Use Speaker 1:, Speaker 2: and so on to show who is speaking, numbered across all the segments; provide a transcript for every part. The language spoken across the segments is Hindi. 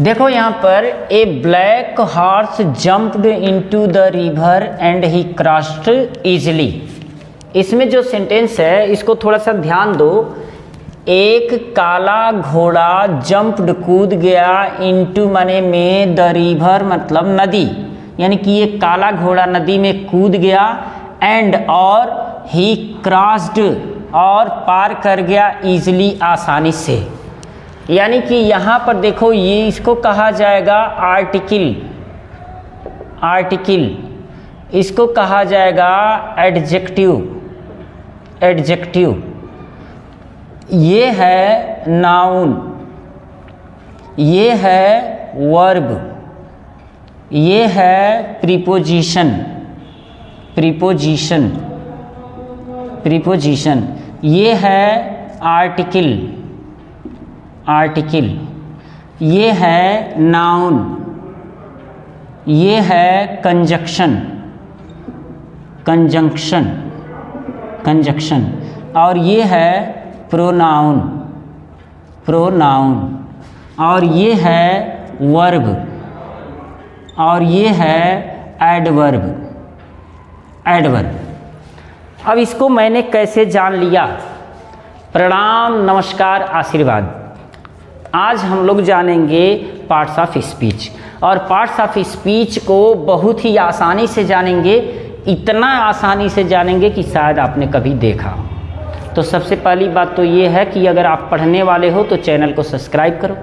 Speaker 1: देखो यहाँ पर a black horse jumped into the river and he crossed easily. इसमें जो सेंटेंस है इसको थोड़ा सा ध्यान दो। एक काला घोड़ा जंप्ड कूद गया इनटू माने में, द रिवर मतलब नदी, यानी कि ये काला घोड़ा नदी में कूद गया, एंड और ही क्रॉस्ड और पार कर गया इजिली आसानी से। यानी कि यहाँ पर देखो ये इसको कहा जाएगा आर्टिकल, आर्टिकल इसको कहा जाएगा एडजेक्टिव, एडजेक्टिव। ये है नाउन, ये है वर्ब, ये है प्रीपोजिशन, प्रीपोजिशन, प्रीपोजिशन। ये है आर्टिकल, आर्टिकल। ये है नाउन, ये है कंजक्शन, कंजंक्शन, कंजक्शन। और ये है प्रोनाउन, प्रोनाउन। और ये है वर्ब, और ये है एडवर्ब, एडवर्ब। अब इसको मैंने कैसे जान लिया? प्रणाम, नमस्कार, आशीर्वाद। आज हम लोग जानेंगे पार्ट्स ऑफ स्पीच, और पार्ट्स ऑफ स्पीच को बहुत ही आसानी से जानेंगे, इतना आसानी से जानेंगे कि शायद आपने कभी देखा। तो सबसे पहली बात तो ये है कि अगर आप पढ़ने वाले हो तो चैनल को सब्सक्राइब करो,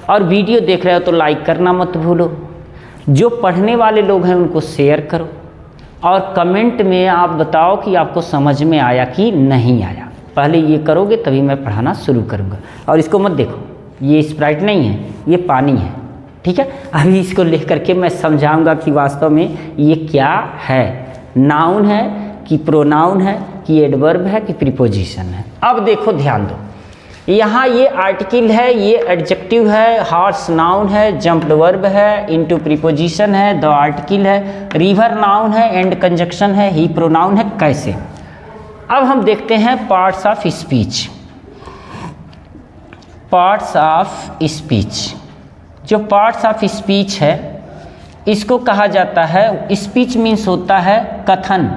Speaker 1: और वीडियो देख रहे हो तो लाइक करना मत भूलो। जो पढ़ने वाले लोग हैं उनको शेयर करो, और कमेंट में आप बताओ कि आपको समझ में आया कि नहीं आया। पहले ये करोगे तभी मैं पढ़ाना शुरू करूँगा। और इसको मत देखो, ये स्प्राइट नहीं है, ये पानी है, ठीक है। अभी इसको लेकर करके मैं समझाऊंगा कि वास्तव में ये क्या है, नाउन है कि प्रोनाउन है कि एडवर्ब है कि प्रीपोजिशन है। अब देखो ध्यान दो, यहाँ ये आर्टिकल है, ये एडजेक्टिव है, हॉर्स नाउन है, जंप्ड वर्ब है, इनटू प्रीपोजिशन है, द आर्टिकल है, रिवर नाउन है, एंड कंजक्शन है, ही प्रोनाउन है। कैसे? अब हम देखते हैं parts of speech. Parts of speech, जो पार्ट्स ऑफ स्पीच है इसको कहा जाता है, स्पीच मीन्स होता है कथन,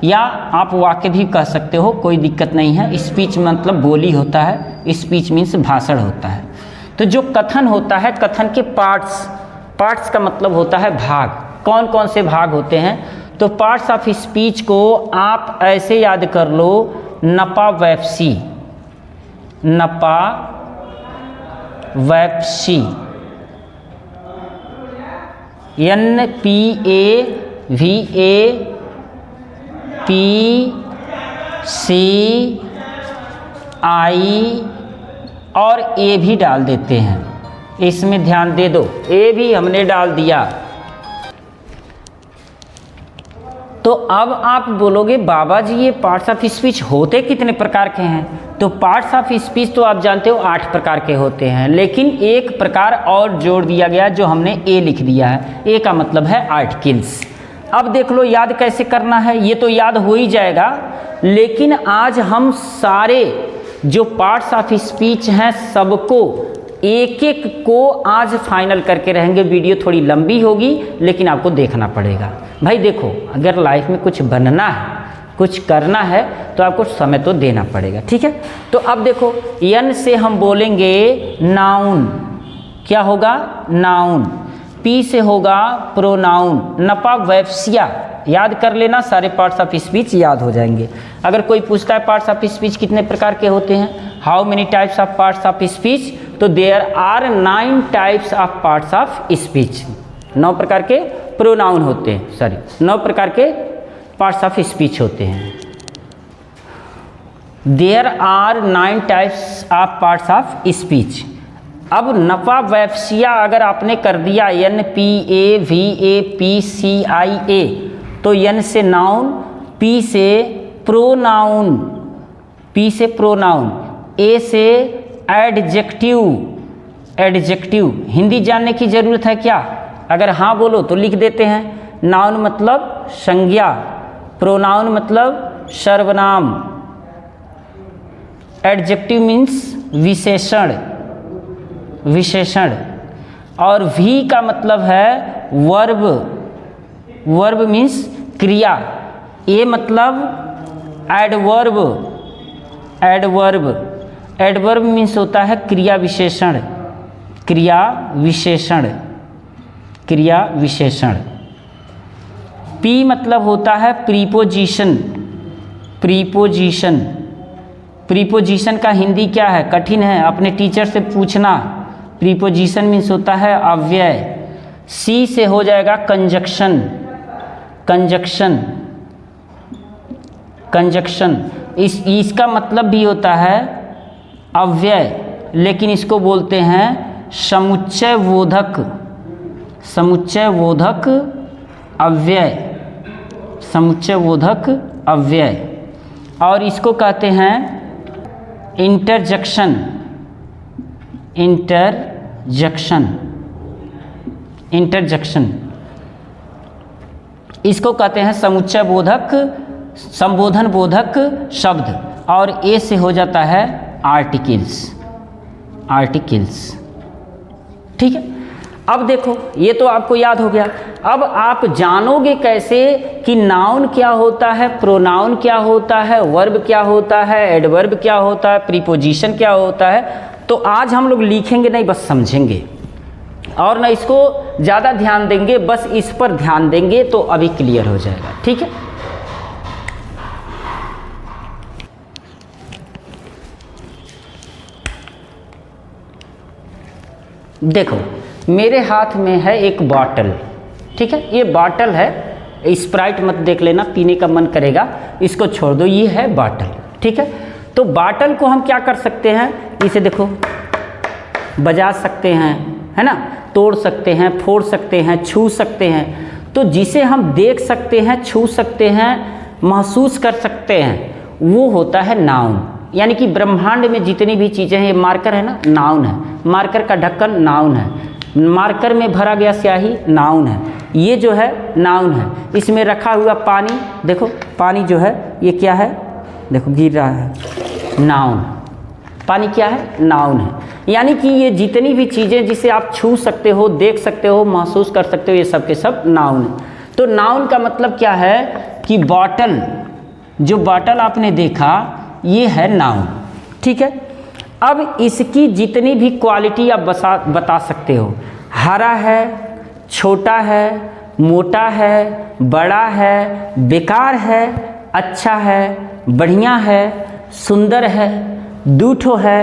Speaker 1: या आप वाक्य भी कह सकते हो, कोई दिक्कत नहीं है। स्पीच मतलब बोली होता है, स्पीच मीन्स भाषण होता है। तो जो कथन होता है, कथन के पार्ट्स, पार्ट्स का मतलब होता है भाग। कौन कौन से भाग होते हैं? तो पार्ट्स ऑफ स्पीच को आप ऐसे याद कर लो, नपा वैप्सी, नपा वैप्सी, NPAVAPCI और ए भी डाल देते हैं, इसमें ध्यान दे दो, ए भी हमने डाल दिया। तो अब आप बोलोगे बाबा जी ये पार्ट्स ऑफ स्पीच होते कितने प्रकार के हैं? तो पार्ट्स ऑफ स्पीच तो आप जानते हो 8 प्रकार के होते हैं, लेकिन एक प्रकार और जोड़ दिया गया जो हमने ए लिख दिया है। ए का मतलब है आर्टिकल्स। अब देख लो याद कैसे करना है, ये तो याद हो ही जाएगा, लेकिन आज हम सारे जो पार्ट्स ऑफ स्पीच हैं सबको एक एक को आज फाइनल करके रहेंगे। वीडियो थोड़ी लंबी होगी लेकिन आपको देखना पड़ेगा। भाई देखो, अगर लाइफ में कुछ बनना है, कुछ करना है तो आपको समय तो देना पड़ेगा, ठीक है। तो अब देखो, यन से हम बोलेंगे नाउन, क्या होगा? नाउन। पी से होगा प्रोनाउन। नपा वैप्सिया, याद कर लेना, सारे पार्ट्स ऑफ स्पीच याद हो जाएंगे। अगर कोई पूछता है पार्ट्स ऑफ स्पीच कितने प्रकार के होते हैं, how many types of parts of speech, तो there are 9 types of parts of speech. 9 प्रकार के प्रोनाउन होते हैं, सॉरी 9 प्रकार के पार्ट्स ऑफ स्पीच होते हैं। There are 9 types of parts of speech. अब नपा वैप्सिया अगर आपने कर दिया NPAVAPCIA, तो यन से नाउन, पी से प्रोनाउन, पी से प्रोनाउन, ए से एडजेक्टिव, एडजेक्टिव। हिंदी जानने की ज़रूरत है क्या? अगर हाँ बोलो तो लिख देते हैं। नाउन मतलब संज्ञा, प्रोनाउन मतलब सर्वनाम, एडजेक्टिव मीन्स विशेषण, विशेषण, और भी का मतलब है वर्ब, वर्ब मीन्स क्रिया, ए मतलब एडवर्ब, एडवर्ब, एडवर्ब मीन्स होता है क्रिया विशेषण, क्रिया विशेषण, क्रिया विशेषण। पी मतलब होता है प्रीपोजिशन, प्रीपोजिशन, प्रीपोजिशन का हिंदी क्या है, कठिन है, अपने टीचर से पूछना। प्रीपोजिशन मीन्स होता है अव्यय। सी से हो जाएगा कंजक्शन, कंजक्शन, कंजक्शन, इसका मतलब भी होता है अव्यय, लेकिन इसको बोलते हैं समुच्चय बोधक, समुच्चय बोधक अव्यय, समुच्चय बोधक अव्यय। और इसको कहते हैं इंटरजेक्शन, इंटरजेक्शन, इंटरजेक्शन, इसको कहते हैं समुच्चय बोधक, संबोधन बोधक शब्द। और ए से हो जाता है आर्टिकल्स, आर्टिकल्स। ठीक है, अब देखो ये तो आपको याद हो गया। अब आप जानोगे कैसे कि नाउन क्या होता है, प्रोनाउन क्या होता है, वर्ब क्या होता है, एडवर्ब क्या होता है, प्रीपोजिशन क्या होता है। तो आज हम लोग लिखेंगे नहीं, बस समझेंगे, और ना इसको ज़्यादा ध्यान देंगे, बस इस पर ध्यान देंगे तो अभी क्लियर हो जाएगा। ठीक है, देखो मेरे हाथ में है एक बॉटल। ठीक है, ये बॉटल है, स्प्राइट मत देख लेना, पीने का मन करेगा, इसको छोड़ दो, ये है बॉटल। ठीक है, तो बॉटल को हम क्या कर सकते हैं, इसे देखो बजा सकते हैं, है ना, तोड़ सकते हैं, फोड़ सकते हैं, छू सकते हैं। तो जिसे हम देख सकते हैं, छू सकते हैं, महसूस कर सकते हैं, वो होता है नाउन। यानी कि ब्रह्मांड में जितनी भी चीज़ें हैं, ये मार्कर है ना, नाउन है, मार्कर का ढक्कन नाउन है, मार्कर में भरा गया स्याही नाउन है, ये जो है नाउन है। इसमें रखा हुआ पानी, देखो पानी जो है ये क्या है, देखो गिर रहा है, नाउन, पानी क्या है, नाउन है। यानी कि ये जितनी भी चीज़ें जिसे आप छू सकते हो, देख सकते हो, महसूस कर सकते हो, ये सब के सब नाउन है। तो नाउन का मतलब क्या है कि बॉटल, जो बॉटल आपने देखा ये है नाउन। ठीक है, अब इसकी जितनी भी क्वालिटी आप बता सकते हो, हरा है, छोटा है, मोटा है, बड़ा है, बेकार है, अच्छा है, बढ़िया है, सुंदर है, 2 ठो है,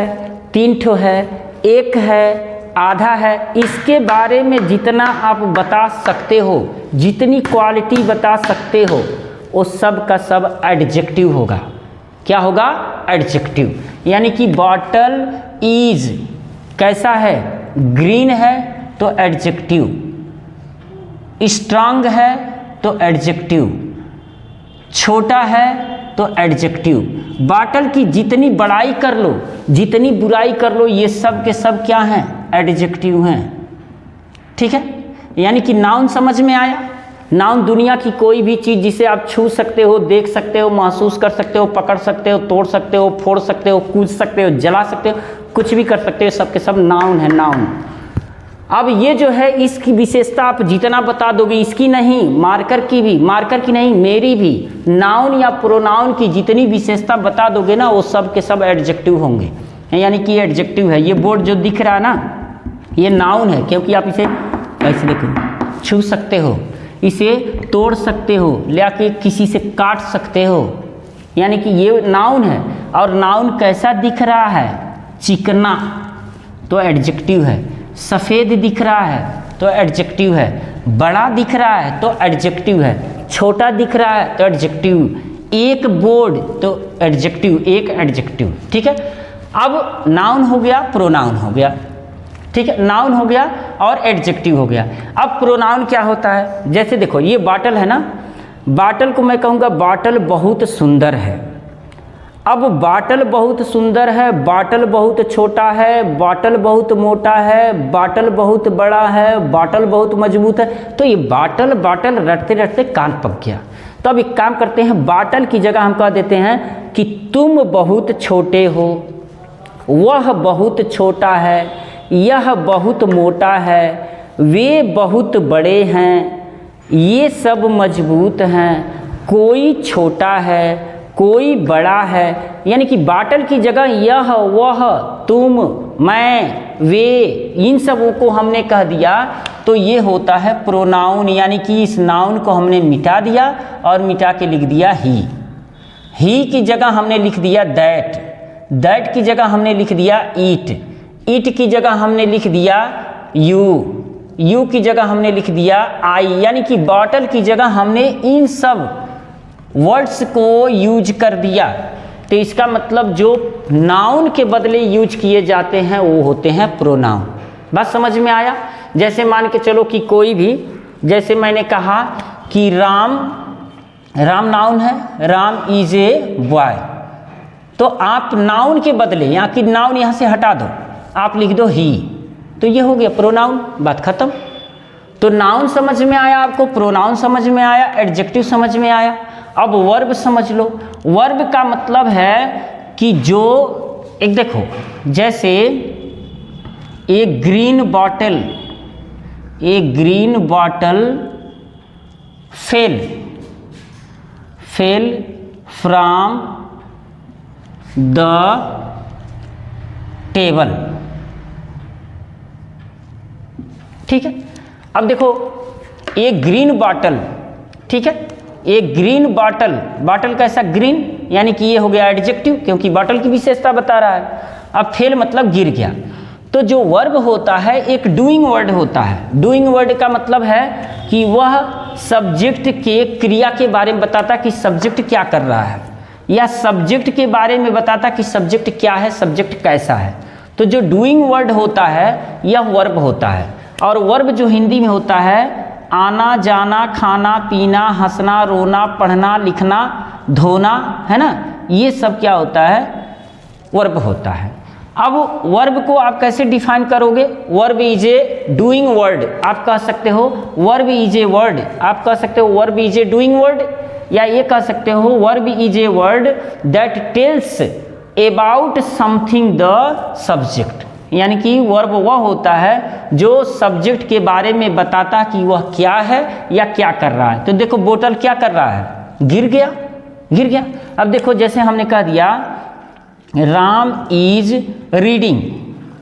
Speaker 1: 3 ठो है, 1 है, आधा है, इसके बारे में जितना आप बता सकते हो, जितनी क्वालिटी बता सकते हो, वो सब का सब एडजेक्टिव होगा। क्या होगा, एडजेक्टिव। यानी कि बॉटल इज कैसा है, ग्रीन है तो एडजेक्टिव, स्ट्रांग है तो एडजेक्टिव, छोटा है तो एडजेक्टिव। बॉटल की जितनी बड़ाई कर लो, जितनी बुराई कर लो, ये सब के सब क्या हैं, एडजेक्टिव हैं। ठीक है, यानी कि नाउन समझ में आया। नाउन दुनिया की कोई भी चीज़ जिसे आप छू सकते हो, देख सकते हो, महसूस कर सकते हो, पकड़ सकते हो, तोड़ सकते हो, फोड़ सकते हो, कूद सकते हो, जला सकते हो, कुछ भी कर सकते हो, सब के सब नाउन है, नाउन। अब ये जो है इसकी विशेषता आप जितना बता दोगे, इसकी नहीं, मार्कर की भी, मार्कर की नहीं, मेरी भी, नाउन या प्रोनाउन की जितनी विशेषता बता दोगे ना, वो सब के सब एडजेक्टिव होंगे। यानी कि एडजेक्टिव है। ये बोर्ड जो दिख रहा है ना, ये नाउन है, क्योंकि आप इसे ऐसे देखो, छू सकते हो, इसे तोड़ सकते हो, लेके किसी से काट सकते हो, यानी कि ये नाउन है। और नाउन कैसा दिख रहा है, चिकना, तो एडजेक्टिव है। सफ़ेद दिख रहा है तो एडजेक्टिव है। बड़ा दिख रहा है तो एडजेक्टिव है। छोटा दिख रहा है तो एडजेक्टिव। एक बोर्ड तो एडजेक्टिव, एक एडजेक्टिव। ठीक है, अब नाउन हो गया, प्रोनाउन हो गया। ठीक है, नाउन हो गया और एडजेक्टिव हो गया। अब प्रोनाउन क्या होता है, जैसे देखो ये बॉटल है ना, बॉटल को मैं कहूँगा बॉटल बहुत सुंदर है। अब बॉटल बहुत सुंदर है, बॉटल बहुत छोटा है, बॉटल बहुत मोटा है, बॉटल बहुत बड़ा है, बॉटल बहुत मजबूत है, तो ये बॉटल बॉटल रटते रटते कान पक गया। तो अब एक काम करते हैं, बॉटल की जगह हम कह देते हैं कि तुम बहुत छोटे हो, वह बहुत छोटा है, यह बहुत मोटा है, वे बहुत बड़े हैं, ये सब मजबूत हैं, कोई छोटा है, कोई बड़ा है। यानी कि बाटल की जगह यह, वह, तुम, मैं, वे, इन सबों को हमने कह दिया तो ये होता है प्रोनाउन। यानी कि इस नाउन को हमने मिटा दिया और मिटा के लिख दिया ही की जगह हमने लिख दिया दैट की जगह हमने लिख दिया ईट की जगह हमने लिख दिया यू की जगह हमने लिख दिया आई। यानी कि बॉटल की जगह हमने इन सब वर्ड्स को यूज कर दिया। तो इसका मतलब जो नाउन के बदले यूज किए जाते हैं वो होते हैं प्रोनाउन। बात समझ में आया? जैसे मान के चलो कि कोई भी, जैसे मैंने कहा कि राम नाउन है, राम इज ए बॉय, तो आप नाउन के बदले यहाँ की नाउन यहाँ से हटा दो, आप लिख दो ही, तो ये हो गया प्रोनाउन, बात खत्म। तो नाउन समझ में आया आपको, प्रोनाउन समझ में आया, एडजेक्टिव समझ में आया। अब वर्ब समझ लो। वर्ब का मतलब है कि जो एक देखो, जैसे एक green bottle fell from the table. ठीक है, अब देखो एक ग्रीन बॉटल, ठीक है, एक ग्रीन बॉटल कैसा ग्रीन, यानी कि ये हो गया एडजेक्टिव क्योंकि बॉटल की विशेषता बता रहा है। अब फेल मतलब गिर गया। तो जो वर्ब होता है एक डूइंग वर्ड होता है। डूइंग वर्ड का मतलब है कि वह सब्जेक्ट के क्रिया के बारे में बताता कि सब्जेक्ट क्या कर रहा है, या सब्जेक्ट के बारे में बताता कि सब्जेक्ट क्या है, सब्जेक्ट कैसा है। तो जो डूइंग वर्ड होता है यह वर्ब होता है। और वर्ब जो हिंदी में होता है आना जाना, खाना पीना, हंसना रोना, पढ़ना लिखना, धोना, है ना, ये सब क्या होता है, वर्ब होता है। अब वर्ब को आप कैसे डिफाइन करोगे? Verb is a doing word, आप कह सकते हो वर्ब इज ए वर्ड, आप कह सकते हो verb is a doing word, या ये कह सकते हो verb is a word that tells about something the subject. यानी कि वर्ब वह होता है जो सब्जेक्ट के बारे में बताता कि वह क्या है या क्या कर रहा है। तो देखो बोतल क्या कर रहा है, गिर गया। अब देखो जैसे हमने कह दिया राम इज रीडिंग,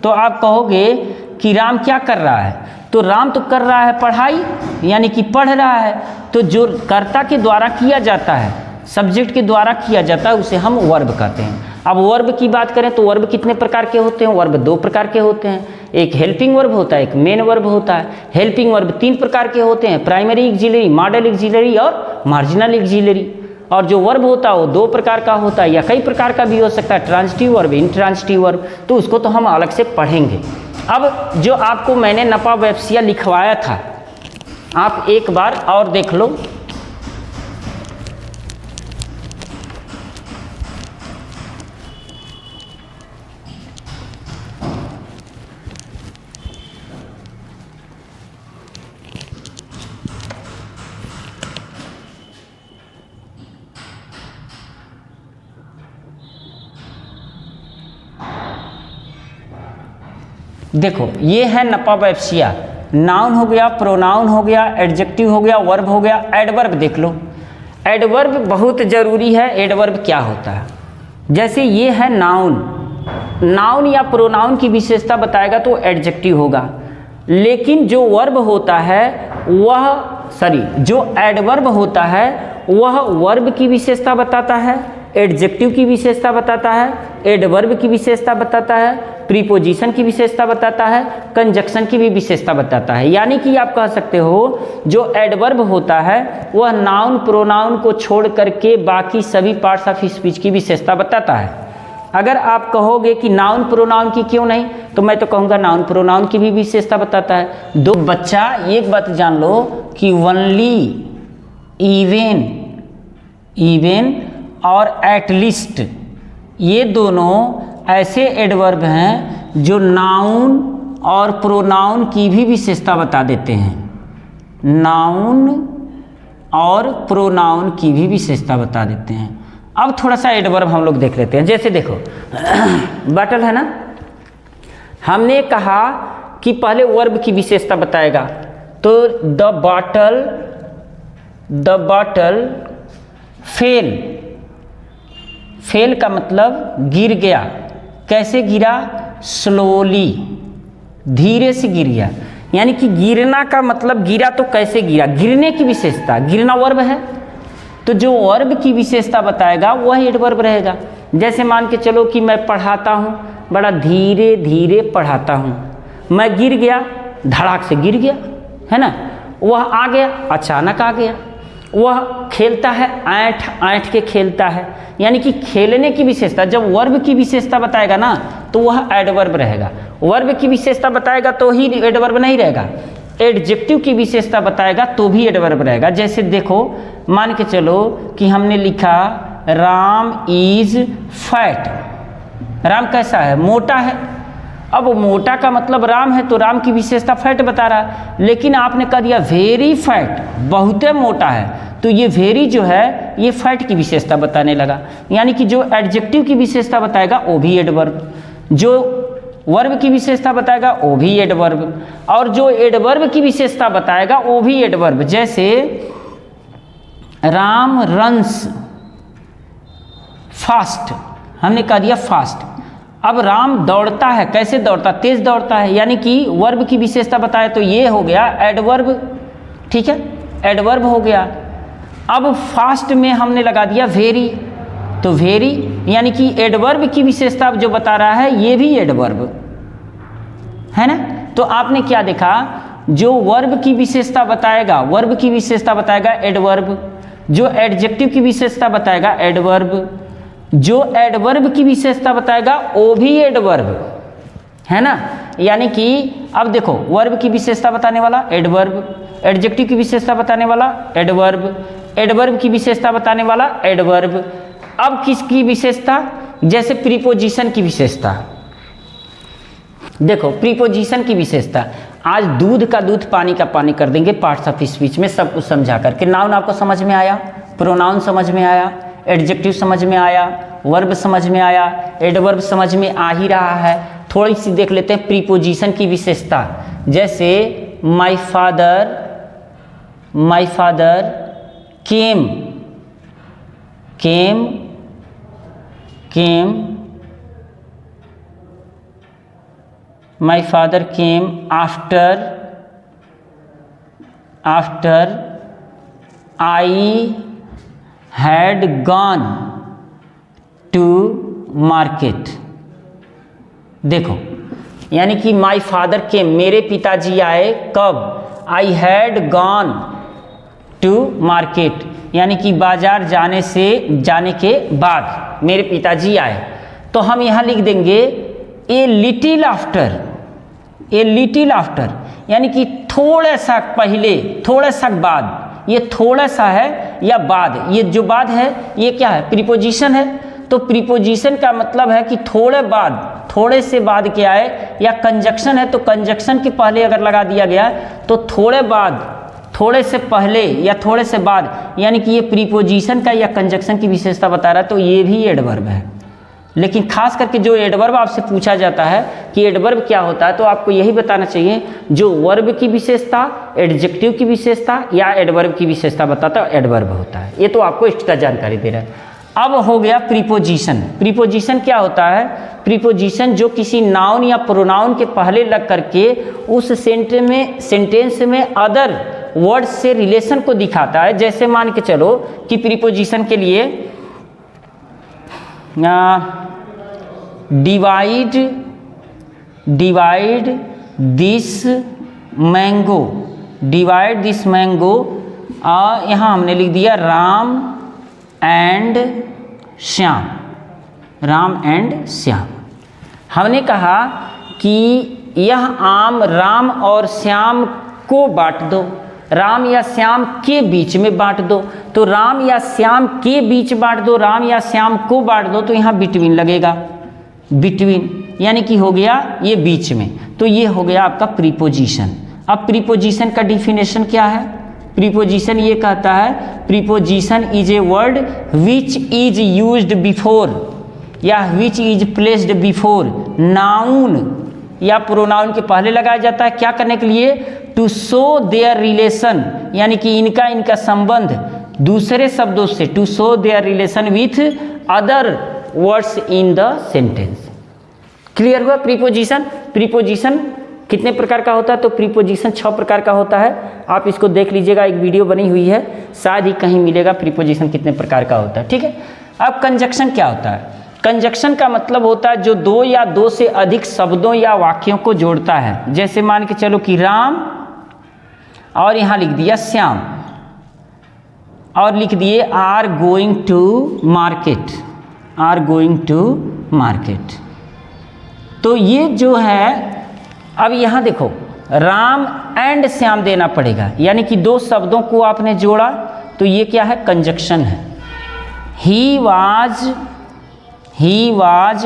Speaker 1: तो आप कहोगे कि राम क्या कर रहा है, तो राम तो कर रहा है पढ़ाई, यानी कि पढ़ रहा है। तो जो कर्ता के द्वारा किया जाता है, सब्जेक्ट के द्वारा किया जाता है, उसे हम वर्ब कहते हैं। अब वर्ब की बात करें तो वर्ब कितने प्रकार के होते हैं? वर्ब दो प्रकार के होते हैं, एक हेल्पिंग वर्ब होता है, एक मेन वर्ब होता है। हेल्पिंग वर्ब तीन प्रकार के होते हैं, प्राइमरी एक्सिलरी, मॉडल एक्सिलरी और मार्जिनल एक्सिलरी। और जो वर्ब होता है वो दो प्रकार का होता है या कई प्रकार का भी हो सकता है, ट्रांजिटिव वर्ब, इंट्रांजिटिव वर्ब, तो उसको तो हम अलग से पढ़ेंगे। अब जो आपको मैंने नपा वेप्सिया लिखवाया था, आप एक बार और देख लो। देखो ये है नपा वेप्सिया, नाउन हो गया, प्रोनाउन हो गया, एडजेक्टिव हो गया, वर्ब हो गया। एडवर्ब देख लो, एडवर्ब बहुत ज़रूरी है। एडवर्ब क्या होता है? जैसे ये है नाउन या प्रोनाउन की विशेषता बताएगा तो एडजेक्टिव होगा, लेकिन जो वर्ब होता है जो एडवर्ब होता है वह वर्ब की विशेषता बताता है, एडजेक्टिव की विशेषता बताता है, एडवर्ब की विशेषता बताता है, प्रीपोजिशन की विशेषता बताता है, कंजक्शन की भी विशेषता बताता है। यानी कि आप कह सकते हो जो एडवर्ब होता है वह नाउन प्रोनाउन को छोड़ करके बाकी सभी पार्ट्स ऑफ स्पीच की विशेषता बताता है। अगर आप कहोगे कि नाउन प्रोनाउन की क्यों नहीं, तो मैं तो कहूँगा नाउन प्रोनाउन की भी विशेषता बताता है। दो बच्चा एक बात जान लो कि ओनली, इवन और एटलीस्ट ये दोनों ऐसे एडवर्ब हैं जो नाउन और प्रोनाउन की भी विशेषता बता देते हैं। नाउन और प्रोनाउन की भी विशेषता बता देते हैं। अब थोड़ा सा एडवर्ब हम लोग देख लेते हैं। जैसे देखो बॉटल है ना, हमने कहा कि पहले वर्ब की विशेषता बताएगा, तो द बॉटल फेल। फेल का मतलब गिर गया। कैसे गिरा? स्लोली, धीरे से गिर गया। यानी कि गिरना का मतलब गिरा तो कैसे गिरा, गिरने की विशेषता, गिरना वर्ब है, तो जो वर्ब की विशेषता बताएगा वह एडवर्ब रहेगा। जैसे मान के चलो कि मैं पढ़ाता हूँ, बड़ा धीरे धीरे पढ़ाता हूँ। मैं गिर गया, धड़ाक से गिर गया, है ना। वह आ गया, अचानक आ गया। वह खेलता है, ऐंठ ऐंठ के खेलता है। यानी कि खेलने की विशेषता, जब वर्ब की विशेषता बताएगा ना तो वह एडवर्ब रहेगा। वर्ब की विशेषता बताएगा तो ही एडवर्ब नहीं रहेगा, एडजेक्टिव की विशेषता बताएगा तो भी एडवर्ब रहेगा। जैसे देखो, मान के चलो कि हमने लिखा राम इज फैट। राम कैसा है? मोटा है। अब मोटा का मतलब राम है, तो राम की विशेषता फैट बता रहा है। लेकिन आपने कह दिया वेरी फैट, बहुत मोटा है, तो ये वेरी जो है ये फैट की विशेषता बताने लगा। यानी कि जो एडजेक्टिव की विशेषता बताएगा वो भी एडवर्ब, जो वर्ब की विशेषता बताएगा वो भी एडवर्ब, और जो एडवर्ब की विशेषता बताएगा वो भी एडवर्ब। जैसे राम रन्स फास्ट, हमने कह दिया फास्ट। अब राम दौड़ता है, कैसे दौड़ता? तेज दौड़ता है। यानी कि वर्ब की विशेषता बताए तो ये हो गया एडवर्ब, ठीक है, एडवर्ब हो गया। अब फास्ट में हमने लगा दिया वेरी, तो वेरी यानी कि एडवर्ब की विशेषता जो बता रहा है ये भी एडवर्ब है ना। तो आपने क्या देखा, जो वर्ब की विशेषता बताएगा, वर्ब की विशेषता बताएगा एडवर्ब, जो एडजेक्टिव की विशेषता बताएगा एडवर्ब, जो एडवर्ब की विशेषता बताएगा वो भी एडवर्ब, है ना। यानी कि अब देखो, वर्ब की विशेषता बताने वाला एडवर्ब, एडजेक्टिव की विशेषता बताने वाला एडवर्ब, एडवर्ब की विशेषता बताने वाला एडवर्ब। अब किसकी विशेषता? जैसे प्रीपोजिशन की विशेषता। देखो प्रीपोजिशन की विशेषता, आज दूध का दूध, पानी का पानी कर देंगे पार्ट्स ऑफ स्पीच में, सब कुछ समझा करके। नाउन आपको समझ में आया, प्रोनाउन समझ में आया, एडजेक्टिव समझ में आया, वर्ब समझ में आया, एडवर्ब समझ में आ ही रहा है। थोड़ी सी देख लेते हैं प्रीपोजिशन की विशेषता। जैसे my father came my father came after I had gone to market। देखो, यानी कि माई फादर के, मेरे पिताजी आए कब? I had gone to market, यानी कि बाजार जाने के बाद मेरे पिताजी आए। तो हम यहाँ लिख देंगे ए लिटिल आफ्टर, यानी कि थोड़ा सा पहले, थोड़ा सा बाद। ये थोड़ा सा है या बाद, ये जो बाद है ये क्या है? प्रीपोजिशन है। तो प्रीपोजिशन का मतलब है कि थोड़े बाद, थोड़े से बाद क्या है, या कंजक्शन है, तो कंजक्शन के पहले अगर लगा दिया गया तो थोड़े बाद, थोड़े से पहले या थोड़े से बाद, यानी कि ये प्रीपोजिशन का या कंजक्शन की विशेषता बता रहा है, तो ये भी एडवर्ब है। लेकिन खास करके जो एडवर्ब आपसे पूछा जाता है कि एडवर्ब क्या होता है, तो आपको यही बताना चाहिए जो वर्ब की विशेषता, एडजेक्टिव की विशेषता या एडवर्ब की विशेषता बताता है एडवर्ब होता है। ये तो आपको एक्स्ट्रा जानकारी दे रहा है। अब हो गया प्रीपोजिशन। प्रीपोजिशन क्या होता है? प्रीपोजिशन जो किसी नाउन या प्रोनाउन के पहले लग करके उस सेंटेंस में अदर वर्ड से रिलेशन को दिखाता है। जैसे मान के चलो कि प्रीपोजिशन के लिए divide this mango, divide this mango, यहाँ हमने लिख दिया राम एंड श्याम, राम एंड श्याम। हमने कहा कि यह आम राम और श्याम को बांट दो, राम या श्याम के बीच में बांट दो। तो राम या श्याम के बीच बांट दो, राम या श्याम को बांट दो, तो यहाँ बिटवीन लगेगा, बिटवीन यानी कि हो गया ये बीच में। तो ये हो गया आपका प्रीपोजिशन। अब प्रीपोजिशन का डिफिनेशन क्या है? प्रीपोजिशन ये कहता है preposition is a word which is used before या which is placed before noun या प्रोनाउन के पहले लगाया जाता है, क्या करने के लिए? टू शो देयर रिलेशन, यानी कि इनका संबंध दूसरे शब्दों से, to show their relation with other words in the sentence. Clear हुआ? प्रीपोजिशन कितने प्रकार का होता है? तो प्रीपोजिशन 6 प्रकार का होता है। आप इसको देख लीजिएगा, एक वीडियो बनी हुई है, शायद ही कहीं मिलेगा प्रीपोजिशन कितने प्रकार का होता है। ठीक है, अब कंजक्शन क्या होता है? कंजक्शन का मतलब होता है जो 2 या 2 से अधिक शब्दों या वाक्यों को जोड़ता है। जैसे मान के चलो कि राम और यहाँ लिख दिया श्याम और लिख दिए are going to market, are going to market. तो ये जो है, अब यहाँ देखो राम एंड श्याम देना पड़ेगा, यानी कि 2 शब्दों को आपने जोड़ा, तो ये क्या है? कंजक्शन है। ही वाज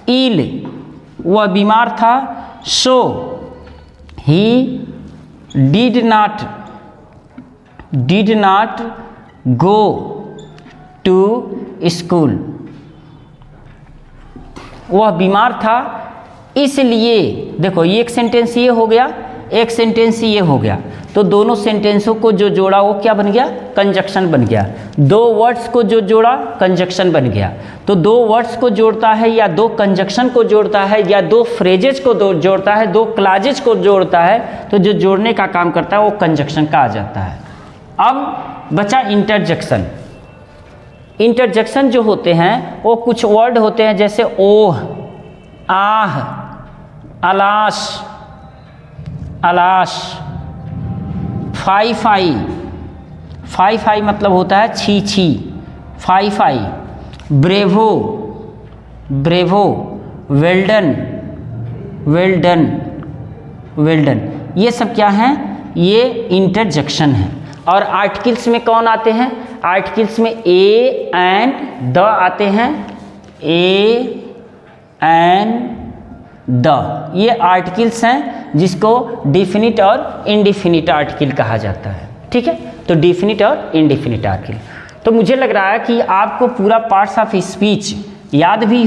Speaker 1: इल, वह बीमार था। So he did not go to school, वह बीमार था इसलिए। देखो ये एक सेंटेंस ये हो गया, एक सेंटेंस ये हो गया, तो दोनों सेंटेंसों को जो जोड़ा वो क्या बन गया? कंजक्शन बन गया। 2 वर्ड्स को जो जोड़ा कंजक्शन बन गया। तो 2 वर्ड्स को जोड़ता है या 2 कंजक्शन को जोड़ता है या 2 फ्रेजेज को जोड़ता है, 2 क्लाजेज को जोड़ता है, तो जो जोड़ने का काम करता है वो कंजक्शन का आ जाता है। अब बचा इंटरजेक्शन। इंटरजेक्शन जो होते हैं वो कुछ वर्ड होते हैं, जैसे ओह, आह, अलाश, फाई मतलब होता है छी छी, फाई, ब्रेवो, वेल्डन, ये सब क्या हैं? ये इंटरजेक्शन है। और आर्टिकल्स में कौन आते हैं? आर्टिकल्स में ए एंड द आते हैं, ए एंड द, ये आर्टिकल्स हैं जिसको डिफिनिट और इंडिफिनिट आर्टिकल कहा जाता है। ठीक है, तो डिफिनिट और इंडिफिनिट आर्टिकल। तो मुझे लग रहा है कि आपको पूरा पार्ट्स ऑफ स्पीच याद भी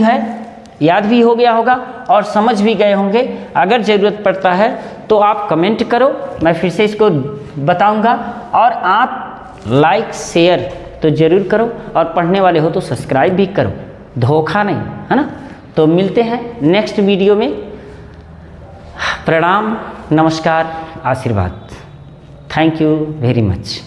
Speaker 1: हो गया होगा और समझ भी गए होंगे। अगर ज़रूरत पड़ता है तो आप कमेंट करो, मैं फिर से इसको बताऊंगा। और आप लाइक शेयर तो ज़रूर करो, और पढ़ने वाले हो तो सब्सक्राइब भी करो, धोखा नहीं, है ना। तो मिलते हैं नेक्स्ट वीडियो में। प्रणाम, नमस्कार, आशीर्वाद। Thank you very much.